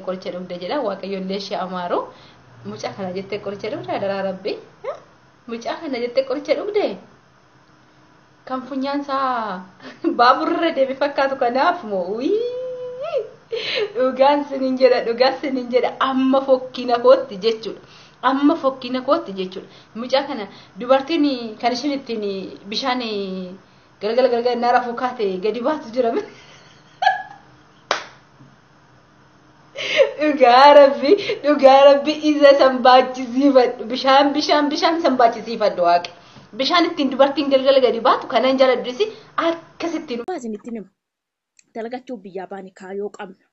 Qoricha dhugde jedha waaqayyo illee ishee amaaru mucaa kana jettee qoricha dhugde daraa rabbi mucaa kana jettee qoricha dhugde kan funyaan isaa baaburra deebi fakkaatu kanaaf moo dhugaan sinin jedha amma fokkina kootti jechuudha mucaa kana dubartiin kan ishin ittiin bishaan galgala naara fokaate gadi baatu jira dhugaa rabbi isa sanbaachisiifadhu bishaan sanbaachisiifadhu waaqe bishaan ittiin dubartiin galgala gadi baatu kanan jaladhisi akkasittiin ittiin dalagachuu biyyaa baane kaayoo qabna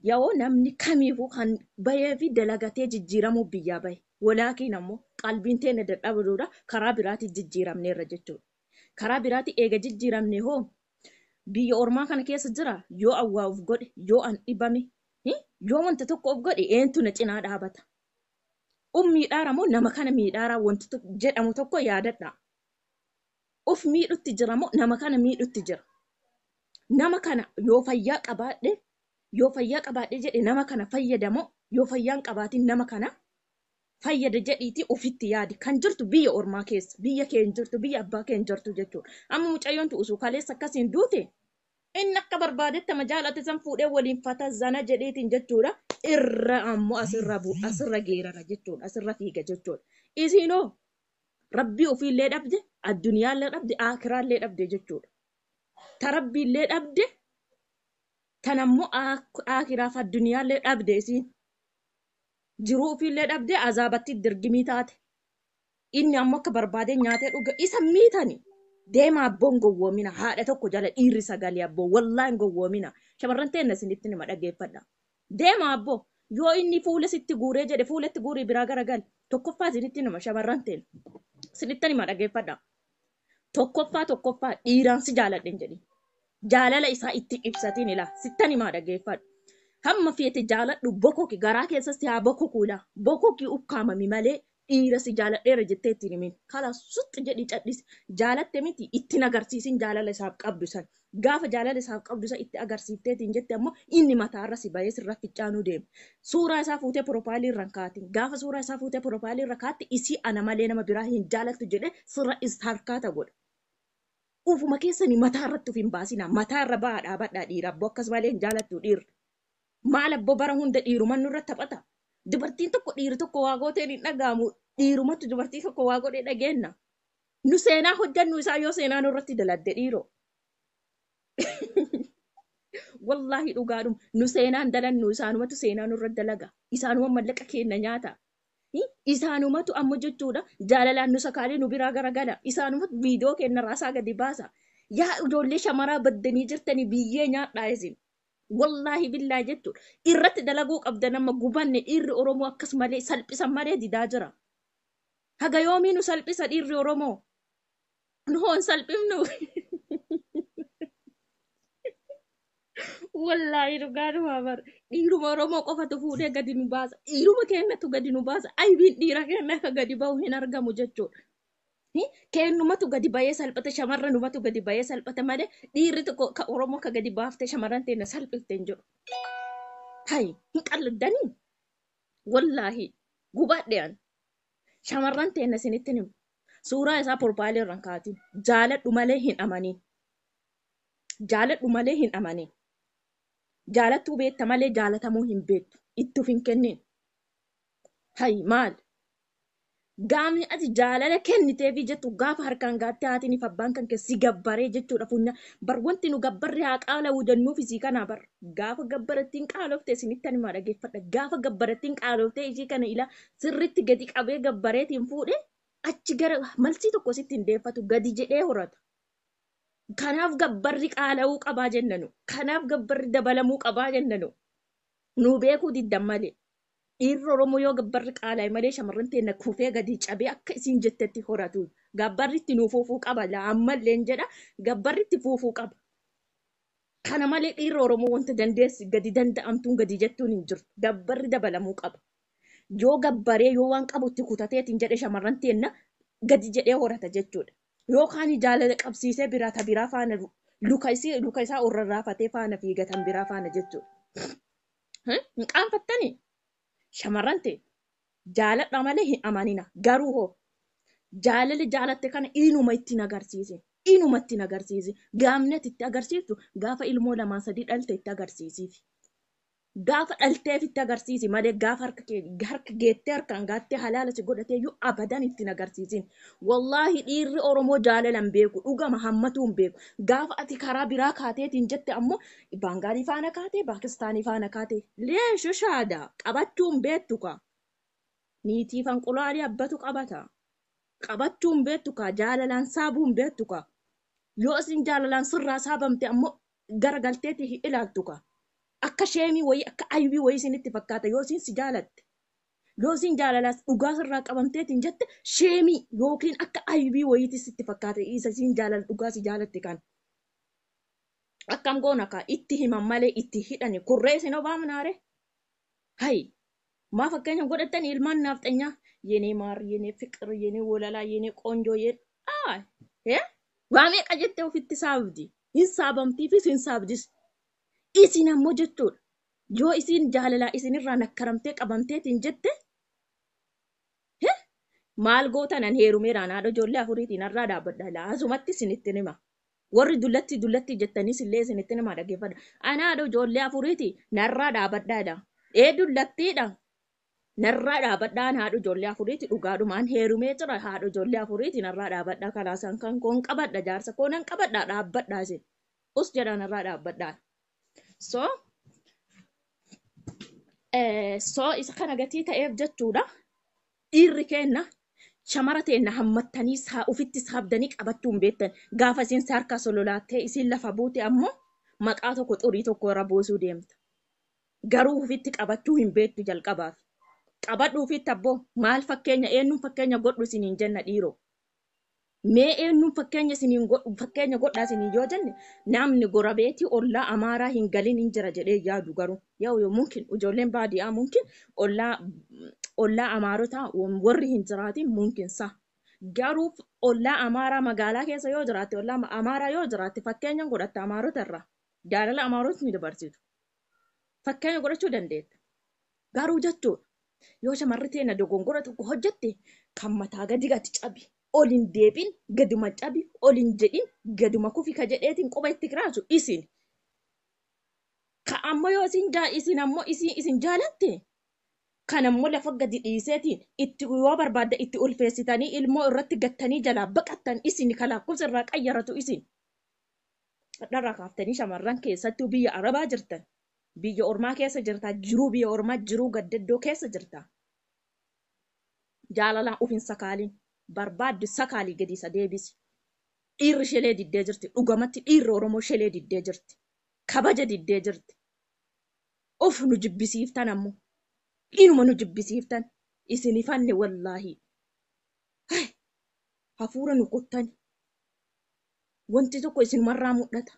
yoo namni kamiifuu kan bahee fi dalagatee jijjiiramuu biyyaa bahe walaakiin ammoo qalbiin teenya dadhabuudha karaa biraatti jijjiiramneerra jechuudha karaa biraatti eega jijjiiramne hoo biyya ormaa kana keessa jira yoo awwaa'uuf godhe yoo an dhibame yoo wanta tokko of godhe eentu na cinaa dhaabata miidhaara moo nama kana miidhaara wanta jedhamu tokko yaadadha of miidhutti jira moo nama kana miidhutti jira nama kana yoo fayyaa qabaadhe jedhe nama kana fayyadamoo yoo fayyaan qabaatiin nama kana fayyada jedhiiti ofitti yaadi kan jirtu biyya ormaa keessa biyya keen jirtu biyya abbaa keen jirtu jechuudha amma mucayyoontu usuu kaleessa akkasiin duute inni akka barbaadetti majaalate san fuudhee waliin fata zana jedheetiin jechuudha irra ammoo asirra geerara jechuudha asirra fiiga jechuudha isiinoo rabbii ofiillee dhabde addunyaallee dhabde akiraallee dhabde jechuudha ta rabbiillee dhabde tan ammoo akiraaf addunyaallee dhabde isiin jiruu ofiillee dhabde azaabatti dirgimii taate inni ammoo akka barbaade nyaatee dhuga isa miitani deema abboon gowwoomina haadha tokko jala dhiirri sagalee abboo wallaan gowwoomina shamarran teenya isinitti nima dhageeffadha deema abboo yoo inni fuula sitti guuree jedhe fuulatti guurii biraa garagal tokkoffaa isinitti nima shamarran teenya isinitti nima dhageeffadha tokkoffaa dhiiraan si jaaladhen jedhi jaalala isaa itti ibsatiin ila sitti nima dhageeffadha hamma feete jaaladhu bokoki garaa keessatti haa bokokuula bokoki ukkaamami malee dhiira si jaaladheera jettee ittiin himin kala sutti jedhi cadhis jaalatte miti ittiin agarsiisin jaalala isaaf qabdu san gaafa jaalala isaaf qabdu san itti agarsiifteetiin jette ammoo inni mataarra si bahee sirra ficcaanuu deema suuraa isaa fuutee profaayilii irra kaatiin gaafa suuraa isaa fuutee profaayilii irra kaatti isii ana malee nama biraa hin jaalattu jedhe sirra harkaata godha ufuma keessanii mataarratti uf hin baasina mataarra ba'aa dhaabadhaa dhiira abboo akkas malee hin jaalattu dhiirri maal abboo bara hunda dhiiruman nurra taphata dubartiin tokko dhiirri tokko waa gooteen hin dhagaamu dhiirumatti dubartii tokko waa godhee dhageenna nu seenaa hojjannu isaa yoo seenaa nurratti daladde dhiiro wallahi dhugaadhum nu seenaan dalannu isaanumatu seenaa nurratti dalaga isaanuma mallaqa kenna nyaata isaanumatu ammoo jechuudha jaalalaan nu sakaalee nu biraa garagala isaanumatu viidiyoo kenna raasaa gadi baasa yaa ijoollee shamaraa baddanii jirtanii biyyee nyaadhaa isin wallahi billahi jechuudha irratti dalaguu qabda nama gubanne dhiirri oromoo akkas malee salphisan malee didaa jira haga yoomii nu salphisa dhiirri oromoo nu hoon salphifnu wallahi dhugaadhuma bar dhiiruma oromoo qofatu fuudhee gadi nu baasa dhiiruma kennatu gadi nu baasa aybiin dhiira kenna akka gadi bahu hin argamu jechuudha kennumatu gadi bayee salphata shamarranumatu gadi bayee salphata malee dhiirri tokko ka oromoo ka gadi baaftee shamarran teenya salphifte hin jiru hay hin qalladanii wallahi gubaadhean shamarran teenya isinitti himu suuraa isaa profaayilii irra kaatiin jaaladhu malee hin amanin jaalattuu beekta malee jaalatamuu hin beektu ittuuf hin kennin hay maal gaamni ati jaalala kenniteefi jettu gaafa harkaan gaattee haatiniif abbaan kan keessi gabbaree jechuudha funya bar wanti nu gabbarri haa qaala'uu jennuuf isii kanaa bar gaafa gabbarattiin qaalofte isinitti animaa dhageeffadha gaafa gabbarattiin qaalofte isii kana ila sirritti gadi qabee gabbareetiin fuudhe achi gara malsii tokko sitti hin deeffatu gadi jedhee horata kanaaf gabbarri qaala'uu qabaa jennanu kanaaf gabbarri dabalamuu qabaa jennanu nu beekuu diddan malee dhiirri oromoo yoo gabbarri qaala'e malee shamarran teenya kufee gadi cabee akka isin jettetti horatu gabbarri itti nuuf fuufuu qaba la ammallee jedha gabbarri itti fuufuu qaba kana malee dhiirri oromoo wanta dandeessi gadi danda'amtuun gadi jettuun hin jirtu gabbarri dabalamuu qaba yoo gabbaree yoo waan qabutti kutateetiin jedhe shamarran teenya gadi jedhee horata jechuudha yookaan jaalala qabsiisee biraata biraa faana luka isaa irra raafatee faana fiigatan biraa faana jechuudha. Hin qaanfattanii shamarran ta'e jaaladha malee hin amanina. Garuu hoo jaalala jaalatte kana inuma ittiin agarsiise. Inuma ittiin agarsiise. Gaafni itti agarsiistu gaafa ilmoo lamaa sadii dhalte itti agarsiisiif. Gaafa dhalteef itti agarsiisi malee gaafa harka geettee harkaan gaattee halaala si godhatee iyyuu abadan ittiin agarsiisin. Wallaahi dhiirri Oromoo jaalala hin beeku. Dhugama hammatuu hin beeku. Gaafa ati karaa biraa kaateetiin jette ammoo bangalii faana kaatee pakistanii faana kaatee leeshu shaada qabachuu hin beektu kaa. Niitii fanqulaalii abbatu qabata. Qabachuu hin beektu kaa. Jaalalaan saabuu hin beektu kaa. Yoo isin jaalalaan sirraa saabamte ammoo garagalteetii hin ilaaltu kaa. Akka sheemii wayii akka ayubii wayii isinitti fakkaata yoo isin si jaalatte. Yoo isin jaalalaas dhugaa sirraa qabamteetiin jette sheemii yookiin akka ayubii wayiitti sitti fakkaata isa isin jaalala dhugaa si jaalatte kan. Akkam goona kaa itti himan malee itti hidhani kurree isin obaamnaare. Hayi maa fakkeenya godhatanii ilmaan naafxanyaa yenee maar yenee fiqir yenee wolalaa yenee qoonjoo yenee waa meeqa jettee ofitti saabdi hin saabamtiifis hin saabdis. Isin ammoo jechuudha. Yoo isin jaalalaa isinirraa nakkaramtee qabamteetiin jette maal gootanan heerumeeraan haadha ijoollee afuriitiin irraa dhaabbadha. Laasumatti isinitti nima. Warri dullatti jettanis illee isinitti nima dhaggeeffadha. Ana haadha ijoollee afuriitii narraa dhaabbadhaadha. Dullattiidha. Narraa dhaabbadhaan haadha ijoollee afuriitii dhugaadhumaan heerumee jira. Haadha ijoollee afuriitii narraa dhaabbadhaa kalaasaan kan koon qabadha jaarsa koonan qabadhaa dhaabbadhaa isin. Us jedhaan narraa dhaabbadhaan. So isa kana gatii ta'eef jechuudha. Dhiirri kenna shamara teenna hammattanii ufitti saabdanii qabachuu hin beektan. Gaafa isin harka sololaattee isin lafa buute ammoo maqaa tokko xurii tokko irra buusuu deemta. Garuu ufitti qabachuu hin beektu jalqabaaf. Qabadhu ufitti abboo maal fakkeenya eenyuun fakkeenya godhu isiniin jenna dhiiroo. Mee eenyuun fakkeenya godhaa isiniin yoo jenne namni gorabeetii ollaa amaaraa hin galin hin jira jedhee yaadu garuu yoo mumkin ijoolleen baadiyyaa mumkin ollaa amaarotaa warri hin jiraatin mumkinsa. Garuu ollaa amaaraa magaalaa keessa yoo jiraatte ollaa amaaraa yoo jiraatte fakkeenya godhatta amaarota irraa jaalala amaarota ni dabarsitu. Fakkeenya godhachuu dandeetta. Garuu jechuudha yoo shamarri teenya dogongora tokko hojjette kan mataa gadi cabi. Olin deebin gaduma cabi olin jedhin gaduma kufi ka jedheetiin quba itti kiraasu isin. Ka ammoo yoo isin ammoo isin jaalatte kan ammoo lafa gadi dhiiseetiin itti yoo barbaadda itti ulfeessitanii ilmoo irratti gattanii jalaa baqattan isin kalaakkufsa irraa qayyaratu isin. Dharraa kaaftanii shamarran keessattuu biyya Arabaa jirtan. Biyya Ormaa keessa jirta. Jiruu biyya Ormaa jiruu gaddaddoo keessa jirta. Jaalalaan ufin sakaaliin. Barbaaddu sakaalii gadi isa deebisi. Dhiirri shelee diddee jirti. Dhugamatti dhiirri Oromoo shelee diddee jirti. Kabaja diddee jirti. Of nu jibbisiiftan ammoo. Inuma nu jibbisiiftan. Isin ifanne wallaahi. Hafuura nu qottani. Wanti tokko isin marraa mul'ata.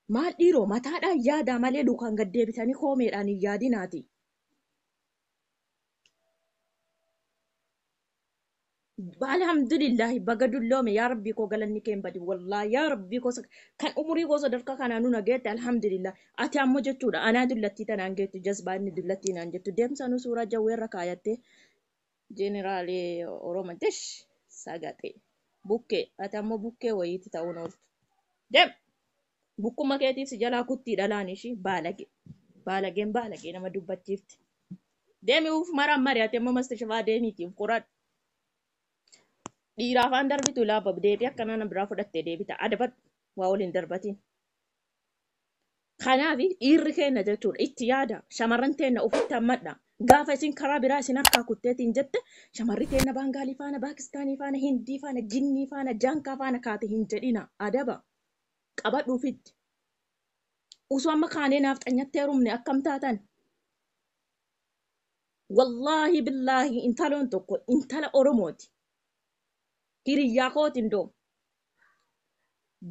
Maal dhiiroo mataadhaan yaadaa malee lukaan gad deebitanii koomeedhaan hin yaadinaati. Alhamdulillah baga dulloome yaa rabbii koo galanni keen badi wallahi yaa rabbii koo kan umurii koo sadarkaa kanaan nu nageette alhamdulillah ati ammoo jechuudha anaa dullattii tanaan geettu jazbaanni dullattii naan jettu deemsanu suuraa jawweerra kaayattee jeeneraalee Oromootish sagate bukkee ati ammoo bukkee wayiiti ta'uun ooltu deem bukkuma keetiif si jalaa kuttii dhalaan ishii baalageen nama dubbachiifti deemi uuf maraan mari'ate ammoo mastashafaa deemiitiif qoradhu. Dhiira afaan darbitu laabab deebii akkanaan biraa fudhattee deebita adabadhu waa waliin darbatiin. Kanaaf dhiirri keenya jechuudha itti yaada shamarran teenya ofitti hammadha. Gaafa isin karaa biraa isin harkaa kutteetiin jette shamarri teenya bangalii faana pakistanii faana hindii faana jinnii faana jaankaa faana kaate hin jedhina adaba qabadhuufitti. Usoo amma kaanee naaf xanyattee rumne akkam taatan. Wallaahi billaahi intaloon tokko intala Oromooti. Hiriyyaa kootiin doo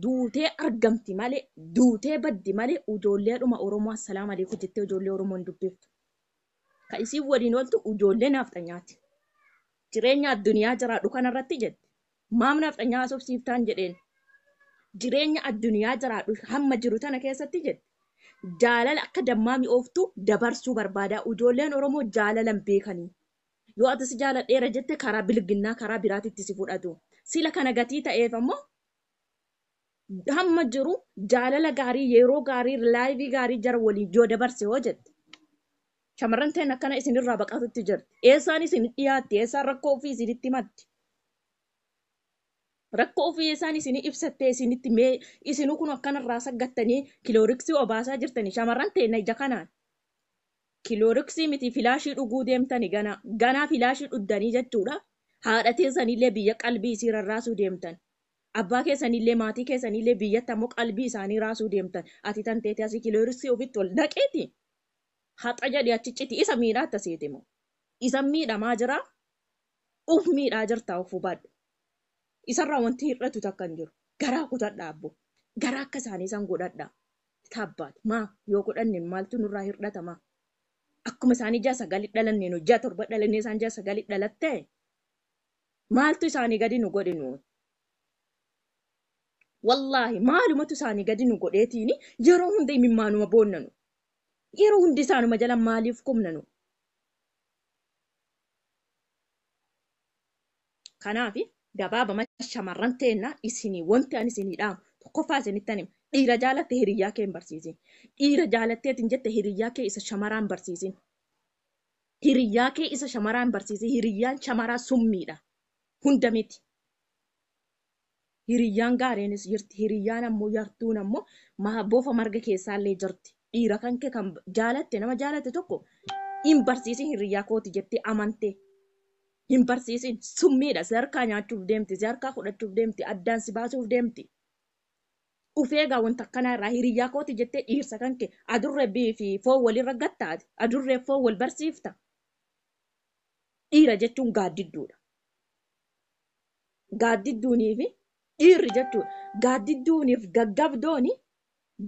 duutee argamti malee duutee baddi malee ijoolleedhuma Oromoo assalaam alaikum jettee ijoollee Oromoon dubbiftu. Ka isiin waliin ooltu ijoollee naaf xanyaatti. Jireenya addunyaa jiraadhu kanarratti jette. maamnaaf dhanyaa sobsiiftaan jedheen jireenya addunyaa jiraadhu hamma jiru tana keessatti jedhe jaalala akka dammaa mi'ooftu dabarsuu barbaada. Ijoolleen Oromoo jaalalan beekanii. Yoo atis jaaladheera jette karaa bilginnaa karaa biraatitti si fudhatu. Sila kana gatii ta'eef ammoo hamma jiru jaalala gaarii yeroo gaarii laayivii gaarii jara waliin yoo dabarse hoo jette. Shamarran ta'een akkana isinirraa baqatutti jirti. Eessaan isin dhiyaatti? Eessaan rakkoo ofii isinitti maddi? Rakkoo ofii eessaan isin ibsattee isinitti mee isinuu kun akkanarraa saggattanii kilooriksii obaasaa jirtanii shamarran ta'een ija kanaan. Kilooriksii miti filaashii dhuguu deemtani ganaa filaashii dhuddanii jechuudha. Haadha teessanillee biyya qalbii isii rarraasuu deemtan. Abbaa keessanillee maatii keessanillee biyyatti ammoo qalbii isaanii raasuu deemtan. Ati tan teete asii kilooriksii ofitti ol naqeeti. Haxa jedhee achicciti isa miidhaa taseeti moo? Isa miidhamaa jira. Uf miidhaa jirta of hubadhu. Isarraa wanti hir'atu takka hin jiru. Garaa kutadha abbo. Garaa akka isaanii san godhadha. Tabbaatu maa yoo godhanne maaltu nurraa hir'atama? Akkuma isaanii ja'a sagalii dhalannee nu ja'a torba dhalannee isaan ja'a sagalii dhalattee maaltu isaanii gadi nu godhinu? Wallaahi maalumatu isaanii gadi nu godheetiini yeroo hunda imimmaanuma boonnanu. Yeroo hundi isaanuma jala maaliif kumnanu? Kanaafi gabaabama shamarran teenna isinii wanti ani isinii dhaamu tokkoffaa isinitti hima. Dhiira jaalatte hiriyyaa kee hin barsiisin. Dhiira jaalatteetiin jette hiriyyaa kee isa shamaraan barsiisin. Hiriyyaa kee isa shamaraan barsiisin. Hiriyyaan shamaraa summiidha. Hunda miti. Hiriyyaan gaareenis jirti. Hiriyyaan ammoo yartuun ammoo bofa marga keessaallee jirti. Dhiira kan kee kan jaalatte nama jaalatte tokko hin barsiisin hiriyyaa kooti jettee amantee. Hin barsiisin summiidha. Sadarkaa nyaachuuf deemti. Sadarkaa fudhachuuf deemti. Addaan si baasuuf deemti. Ufeegaa wanta akkanaa irraa hiriyyaa kooti jettee dhiirsa kan kee adurree fi foon walirra gattaati. Adurree foon wal barsiifta. Dhiira jechuun gaaddidduudha. Gaaddidduunii fi dhiirri jechuudha. Gaaddidduuniif gaggabdooni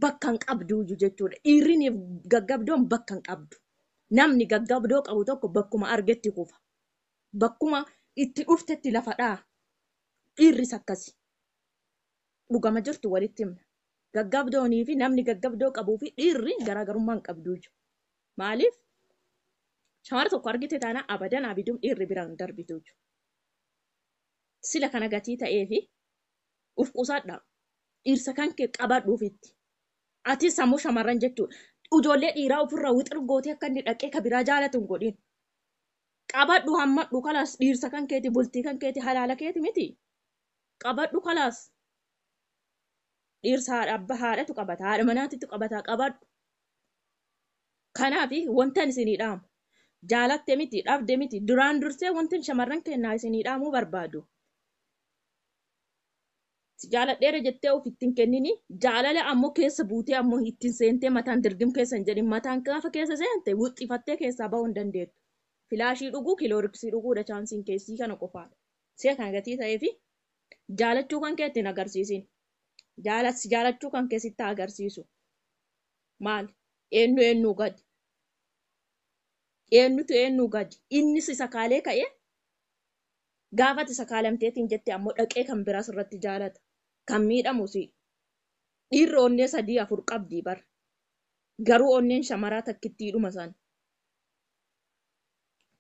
bakka hin qabduuyyu jechuudha. Dhiirriniif gaggabdoon bakka hin qabdu. Namni gaggabdoo qabu tokko bakkuma argetti kufa. Bakkuma itti dhuftetti lafa dhaa. Dhiirris akkasi. Dhugama jirtu walitti himna. Gaggabdoonii fi namni gaggabdoo qabuu fi dhiirri garaagarummaa hin qabduuyyu. Maaliif? Shamara tokko argite taana abadan abiduun dhiirri biraan darbituuyyu. Sila kana gatii ta'ee fi uf qusadhaa. Dhiirsa kan kee qabadhuufitti. Ati sammuu shamarran jechuudha. Ijoollee dhiiraa ofirraa wixirgootee akka inni dhaqee ka biraa jaalatu hin godhin. Qabadhu hammadhu kalaas dhiirsa kan keeti bultii kan keeti halaala keeti miti. Qabadhu kalaas. Dhiirsa haadhatu qabata. Haadha manaatitti qabataa qabadhu. Kanaafi wantan isinii dhaamu. Jaalatte miti dhabde miti duraan dursee wantin shamarran kennaa isinii dhaamuu barbaadu. Jaaladheera jettee of ittiin kennini jaalala ammoo keessa buutee ammoo ittiin seentee mataan dirgim keessa hin jedhin mataan gaafa keessa seente wuxxifattee keessaa bahuu hin dandeettu. Filaashii dhuguu kilooriksii dhuguudha chaansiin keessii kana qofaadha. Si'a kana gatii ta'eefi jaalachuu kan kee ittiin agarsiisin. Jaalachuu kan keessitti agarsiisu. Maal? Eenyu gadi. Eenyu gadi. Innis isa kaalee ka'ee gaafati isa kaalamteetiin jette ammoo dhaqee kan biraas irratti jaalata. Kan miidhamusi. Dhiirri onnee 3-4 qabdii bar. Garuu onneen shamaraa takkittiidhuma san.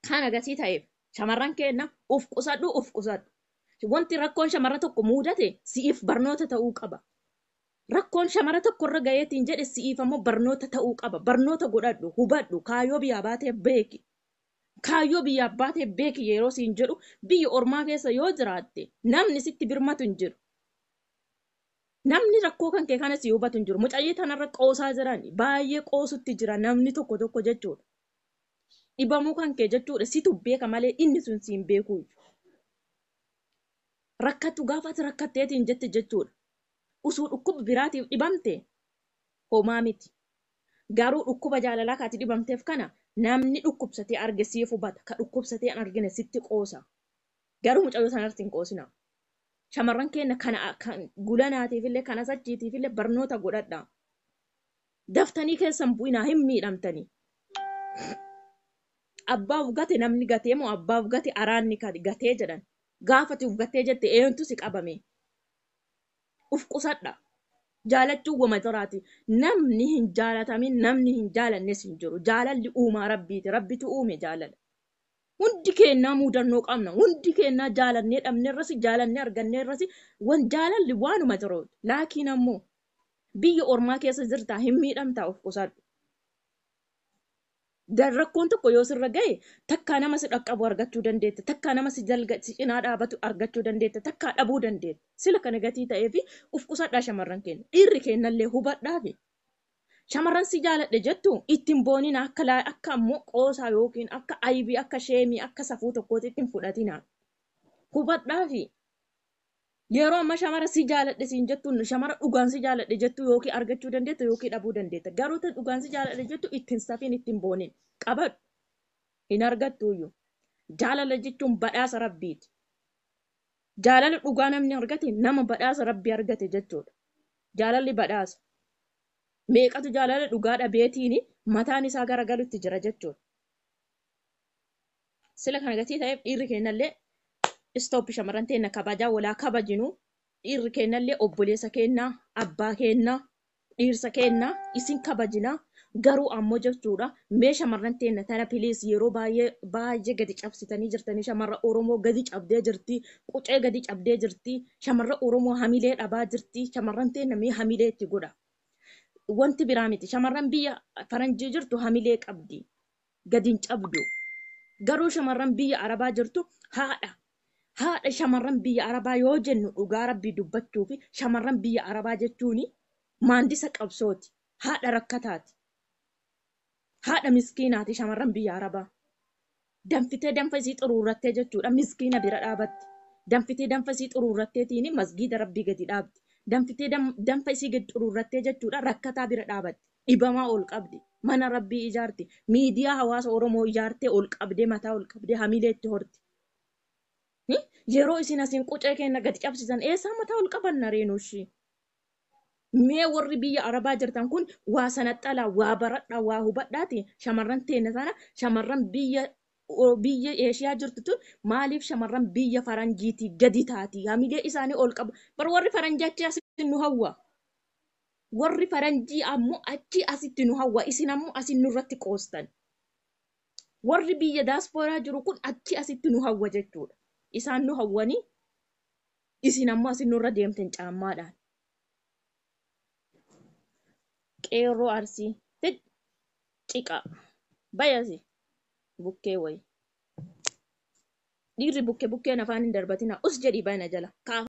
Kana gatii ta'eef shamarran kenna uf qusadhu. Wanti rakkoon shamara tokko muudate si'iif barnoota ta'uu qaba. Rakkoon shamara tokko irra gaheetiin jedhe si'iif ammoo barnoota ta'uu qaba. Barnoota godhadhu, hubadhu, kaayyoo biyyaa baatee beeki. Kaayyoo biyyaa baatee beeki yeroo siin jedhu biyya ormaa keessa yoo jiraatte namni sitti birmatu hin jiru. Namni rakkoo kan kee kana si hubatu hin jiru. Mucayyee tanarra qoosaa jiran baay'ee qoosutti jira namni tokko jechuudha. Dhibamuu kan kee jechuudha situ beeka malee inni sun siin beekuu. Rakkattu gaafati rakkatteetiin jette jechuudha. Usuu dhukkuba biraatiif dhibamte homaa miti. Garuu dhukkuba jaalalaa kaati dhibamteef kana namni dhukkubsatee arge siif hubata. Ka dhukkubsatee an argine sitti qoosa. Garuu mucayyoo sanarratti hin qoosina. Shamarran keenya kan gulanaatiifillee kan asachiitiifillee barnoota godhadha. Daftanii keessan bu'inaa hin miidhamtanii. Abbaaf gate namni gatee moo abbaaf gate araanni gatee jedhan. gaafati ufgattee jette eentu si qabame uf qusadha jaalachuu wama jiraati namni hin jaalatamin namni hin jaalannes hin jiru jaalalli uumaa rabbiiti rabbitu uume jaalala hundi keenyaa mudannoo qabna hundi keenyaa jaalannee dhabneerrasi jaalannee arganneerrasi wan jaalalli waanuma jiru laakiin ammoo biyya ormaa keessa jirtaa hin miidhamtaa of qusadhu rakkoon tokko yoo sirra gahe takkaa nama si dhaqqabu argachuu dandeetta takkaa nama si cinaa dhaabatu argachuu dandeetta takkaa dhabuu dandeetta sila kana gatii ta'eefi uf qusadhaa shamarran keenya dhiirri keenyallee hubadhaafi shamarran si jaaladhe jettu ittiin boonina akka ammoo qoosaa yookiin akka aybii akka sheemii akka safuu tokkootti ittiin fudhatina hubadhaafi yeroo amma shamara si jaaladhe siin jettu shamara dhugaan si jaaladhe jettu yookiin argachuu dandeetta yookiin dhabuu dandeetta garuu ta dhugaan si jaaladhe jettu ittiin safiin ittiin boonin qabadhu hin argattuuyyu jaalala jechuun badhaasa rabbiiti jaalala dhugaa namni argate nama badhaasa rabbii argate jechuudha jaalalli badhaasa meeqatu jaalala dhugaa dhabeetiin mataan isaa garagalutti jira jechuudha sila kana gatii ta'eef dhiirri keenyallee stop shamarran teenya kabajaa walaa kabajinu dhiirri keenyallee obboleessa keenyaa abbaa keenyaa dhiirsa keenyaa isin kabajina garuu ammoo jechuudha mee shamarran teenya tana piliis yeroo baay'ee gadi cabsitanii jirtanii shamarra Oromoo gadi cabdee jirti qucee gadi cabdee jirti shamarra Oromoo hamilee dhabaa jirti shamarran teenya mee hamilee itti godha wanti biraa miti shamarran biyya faranjii jirtu hamilee qabdi gadi hin cabdu garuu shamarran biyya Arabaa jirtu haadha shamarran biyya Arabaa yoo jennu dhugaa rabbii dubbachuu fi shamarran biyya Arabaa jechuun maandisa qabsooti haadha rakkataati haadha miskiinaati shamarran biyya Arabaa danfitee danfa isii xuruurrattee jechuudha miskiina bira dhaabatti danfitee danfa isii xuruurratteetiin masgiida rabbii gadi dhaabdi danfitee danfa isii gadi xuruurrattee jechuudha rakkataa bira dhaabatti dhibamaa ol qabdi mana rabbii ijaarti miidiyaa hawaasa Oromoo ijaartee ol qabdee mataa ol qabdee hamilee itti horti yeroo isin asin qucee keenya gadi cabsisan eessaa mataa ol qabanna reenuushi mee warri biyya Arabaa jirtan kun waa sanaxxalaa waa baradhaa waa hubadhaati shamarran teenya sana shamarran biyya Eeshiyaa jirtu tun maaliif shamarran biyya faranjiitii gadi taati hamilee isaanii ol qabu bar warri faranjii achi asitti nu hawwa warri faranjii ammoo achi asitti nu hawwa isin ammoo asin nurratti qoostan warri biyya daasporaa jiru kun achi asitti nu hawwa jechuudha isaan nu hawwanii isin ammoo asin nurra deemten caammaadhaan qeerroo arsii ciqa bayasi bukkee wayi dhiirri bukkeen afaan hin darbatina us jedhi bana jala